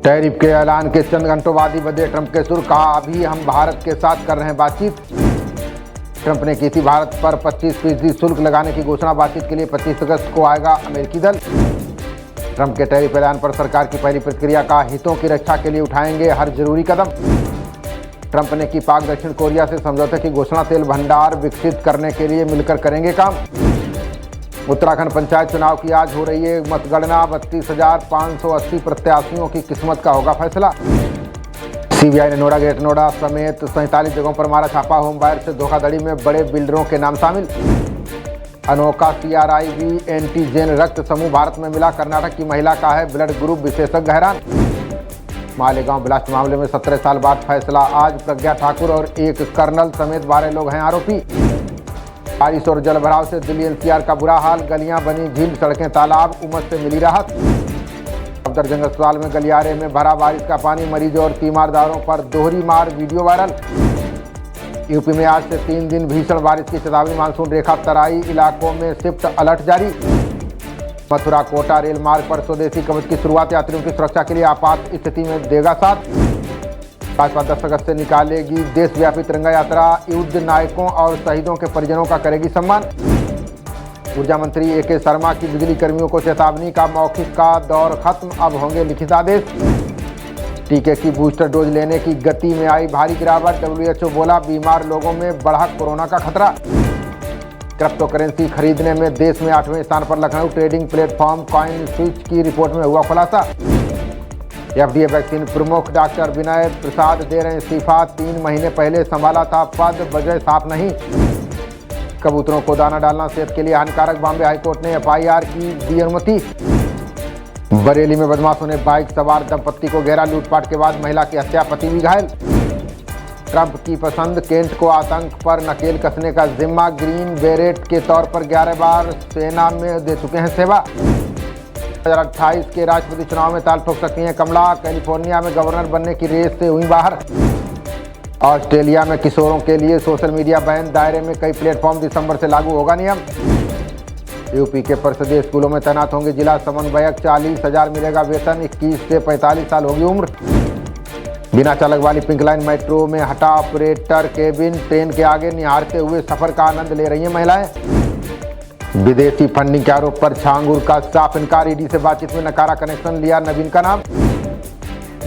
Tariff के ऐलान के चंद घंटों बाद ही बदले ट्रंप के सुर। कहा, अभी हम भारत के साथ कर रहे हैं बातचीत। ट्रंप ने की थी भारत पर 25% शुल्क लगाने की घोषणा। बातचीत के लिए 25 अगस्त को आएगा अमेरिकी दल। ट्रंप के टैरिफ ऐलान पर सरकार की पहली प्रतिक्रिया। का हितों की रक्षा के लिए उठाएंगे हर जरूरी कदम। ट्रंप ने की पाक दक्षिण कोरिया से समझौते की घोषणा। तेल भंडार विकसित करने के लिए मिलकर करेंगे काम। उत्तराखंड पंचायत चुनाव की आज हो रही है मतगणना। 32,580 प्रत्याशियों की किस्मत का होगा फैसला। सीबीआई ने नोएडा, ग्रेटर नोएडा समेत 47 जगहों पर मारा छापा। होम बायर से धोखाधड़ी में बड़े बिल्डरों के नाम शामिल। अनोखा CRIV एंटीजेन रक्त समूह भारत में मिला। कर्नाटक की महिला का है ब्लड ग्रुप, विशेषज्ञ हैरान। मालेगांव ब्लास्ट मामले में 17 साल बाद फैसला। आज प्रज्ञा ठाकुर और एक कर्नल समेत 12 लोग हैं आरोपी। बारिश और जलभराव से दिल्ली NCR का बुरा हाल। गलियां बनी झील, सड़कें तालाब, उमस से मिली राहत। सफदरजंग अस्पताल में गलियारे में भरा बारिश का पानी। मरीजों और तीमारदारों पर दोहरी मार, वीडियो वायरल। यूपी में आज से 3 दिन भीषण बारिश की चेतावनी। मानसून रेखा तराई इलाकों में शिफ्ट अलर्ट जारी। मथुरा कोटा रेल मार्ग पर स्वदेशी कवच की शुरुआत। यात्रियों की सुरक्षा के लिए आपात स्थिति में देगा साथ। भाजपा 10 अगस्त से निकालेगी देशव्यापी तिरंगा यात्रा। युद्ध नायकों और शहीदों के परिजनों का करेगी सम्मान। ऊर्जा मंत्री AK शर्मा की बिजली कर्मियों को चेतावनी। का मौखिक का दौर खत्म, अब होंगे लिखित आदेश। टीके की बूस्टर डोज लेने की गति में आई भारी गिरावट। WHO बोला, बीमार लोगों में बढ़ा कोरोना का खतरा। क्रिप्टो करेंसी खरीदने में देश में 8वें स्थान पर Lucknow. Trading platform coin switch की रिपोर्ट में हुआ खुलासा। FDA वैक्सीन प्रमुख डॉक्टर विनय प्रसाद दे रहे इस्तीफा। 3 महीने पहले संभाला था पद, वजह साफ नहीं। कबूतरों को दाना डालना सेहत के लिए हानिकारक। बॉम्बे हाईकोर्ट ने FIR की दी अनुमति। बरेली में बदमाशों ने बाइक सवार दंपत्ति को घेरा। लूटपाट के बाद महिला की हत्या, पति भी घायल। ट्रंप की पसंद, केंट को आतंक पर नकेल कसने का जिम्मा। ग्रीन बेरेट के तौर पर 11 बार सेना में दे चुके हैं सेवा। 2028 के राष्ट्रपति चुनाव में ताल ठोक सकती हैं कमला। कैलिफोर्निया में गवर्नर बनने की रेस से हुई बाहर। ऑस्ट्रेलिया में किशोरों के लिए सोशल मीडिया बैन। दायरे में कई प्लेटफॉर्म। दिसंबर से लागू होगा नियम। यूपी के परिषदीय स्कूलों में तैनात होंगे जिला समन्वयक। 40,000 मिलेगा वेतन। 21 से 45 साल होगी उम्र। बिना चालक वाली पिंक लाइन मेट्रो में हटा ऑपरेटर केबिन। ट्रेन के आगे निहारते हुए सफर का आनंद ले रही हैं महिलाएं। विदेशी फंडिंग के आरोप पर छांगुर का साफ इनकार। ED से बातचीत में नकारा, कनेक्शन लिया नवीन का नाम।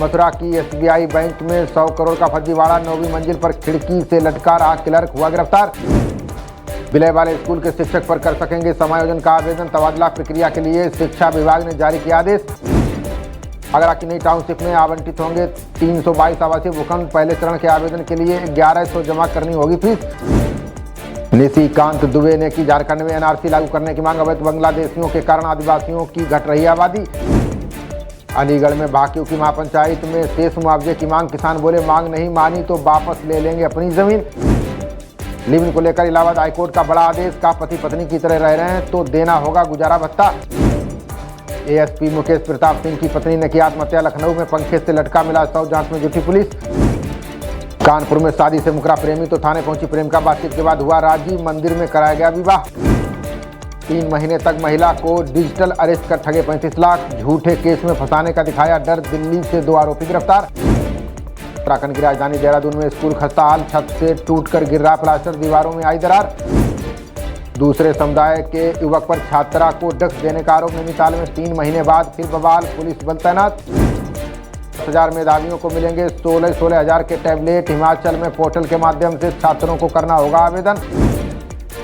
मथुरा की SBI बैंक में 100 करोड़ का फर्जीवाड़ा। 9वीं मंजिल पर खिड़की से लटका रहा क्लर्क हुआ गिरफ्तार। विलय वाले स्कूल के शिक्षक पर कर सकेंगे समायोजन का आवेदन। तबादला प्रक्रिया के लिए शिक्षा विभाग ने जारी किया आदेश। आगरा की नई टाउनशिप में आवंटित होंगे 322 आवासीय भूखंड। पहले चरण के आवेदन के लिए 1100 जमा करनी होगी फीस। निशिकांत दुबे ने की झारखंड में NRC लागू करने की मांग। अवैध बांग्लादेशियों के कारण आदिवासियों की घट रही आबादी। अलीगढ़ में भाकियों की महापंचायत में शेष मुआवजे की मांग। किसान बोले, मांग नहीं मानी तो वापस ले लेंगे अपनी जमीन। लिव इन को लेकर इलाहाबाद हाईकोर्ट का बड़ा आदेश। का पति पत्नी की तरह रह रहे हैं तो देना होगा गुजारा भत्ता। ASP मुकेश प्रताप सिंह की पत्नी ने की आत्महत्या। लखनऊ में पंखे से लटका मिला शव, जांच में जुटी पुलिस। कानपुर में शादी से मुकरा प्रेमी तो थाने पहुंची प्रेमिका। बातचीत के बाद हुआ राजी, मंदिर में कराया गया विवाह। 3 महीने तक महिला को डिजिटल अरेस्ट कर ठगे 35 लाख। झूठे केस में फंसाने का दिखाया डर। दिल्ली से 2 आरोपी गिरफ्तार। उत्तराखंड की राजधानी देहरादून में स्कूल खस्ता हाल। छत से टूटकर गिर रहा प्लास्टर, दीवारों में आई दरार। दूसरे समुदाय के युवक पर छात्रा को ड्रग्स देने का आरोप। नैनीताल में 3 महीने बाद फिर बवाल, पुलिस बल तैनात। 10,000 मेधावियों को मिलेंगे 16,000 के टैबलेट। हिमाचल में पोर्टल के माध्यम से छात्रों को करना होगा आवेदन।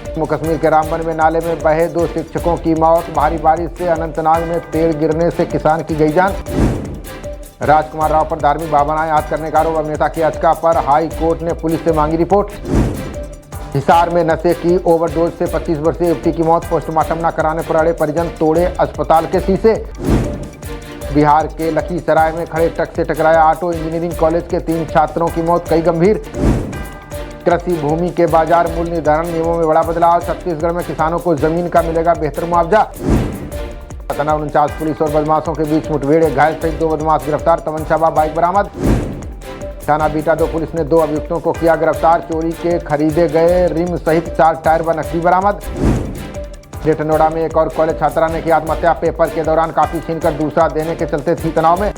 जम्मू कश्मीर के रामबन में नाले में बहे 2 शिक्षकों की मौत। भारी बारिश से अनंतनाग में पेड़ गिरने से किसान की गई जान। राजकुमार राव पर धार्मिक भावनाएं आहत करने का आरोप। अभिनेता की याचिका पर हाई कोर्ट ने पुलिस से मांगी रिपोर्ट। हिसार में नशे की ओवरडोज से 25 वर्षीय युवती की मौत। पोस्टमार्टम न कराने पर अड़े परिजन, तोड़े अस्पताल के शीशे। बिहार के लखीसराय में खड़े ट्रक से टकराया ऑटो। इंजीनियरिंग कॉलेज के 3 छात्रों की मौत, कई गंभीर। कृषि भूमि के बाजार मूल्य निर्धारण नियमों में बड़ा बदलाव। छत्तीसगढ़ में किसानों को जमीन का मिलेगा बेहतर मुआवजा। 49 पुलिस और बदमाशों के बीच मुठभेड़। घायल सहित 2 बदमाश गिरफ्तार। तमंचाबा बाइक बरामद। थाना बीटा 2 पुलिस ने 2 अभियुक्तों को किया गिरफ्तार। चोरी के खरीदे गए रिम सहित 4 टायर व नकदी बरामद। ग्रेटर नोएडा में एक और कॉलेज छात्रा ने की आत्महत्या। पेपर के दौरान कॉपी छीनकर दूसरा देने के चलते थी तनाव में।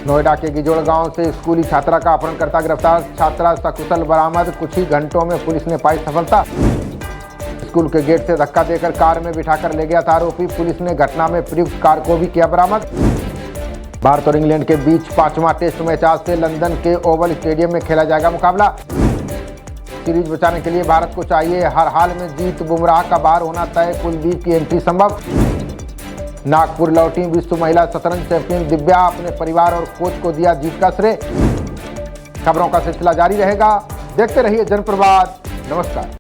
नोएडा के गिजोड़ गांव से स्कूली छात्रा का अपहरणकर्ता गिरफ्तार। छात्रा सकुशल बरामद। कुछ ही घंटों में पुलिस ने पाई सफलता। स्कूल के गेट से धक्का देकर कार में बिठाकर ले गया था आरोपी। पुलिस ने घटना में प्रयुक्त कार को भी किया बरामद। भारत और इंग्लैंड के बीच 5वां टेस्ट मैच आज से लंदन के ओवल स्टेडियम में खेला जाएगा मुकाबला। सीरीज बचाने के लिए भारत को चाहिए हर हाल में जीत। बुमराह का बाहर होना तय। कुलदीप की एंट्री संभव। नागपुर लौटी विश्व महिला शतरंज चैंपियन दिव्या। अपने परिवार और कोच को दिया जीत का श्रेय। खबरों का सिलसिला जारी रहेगा। देखते रहिए जनप्रवाद। नमस्कार।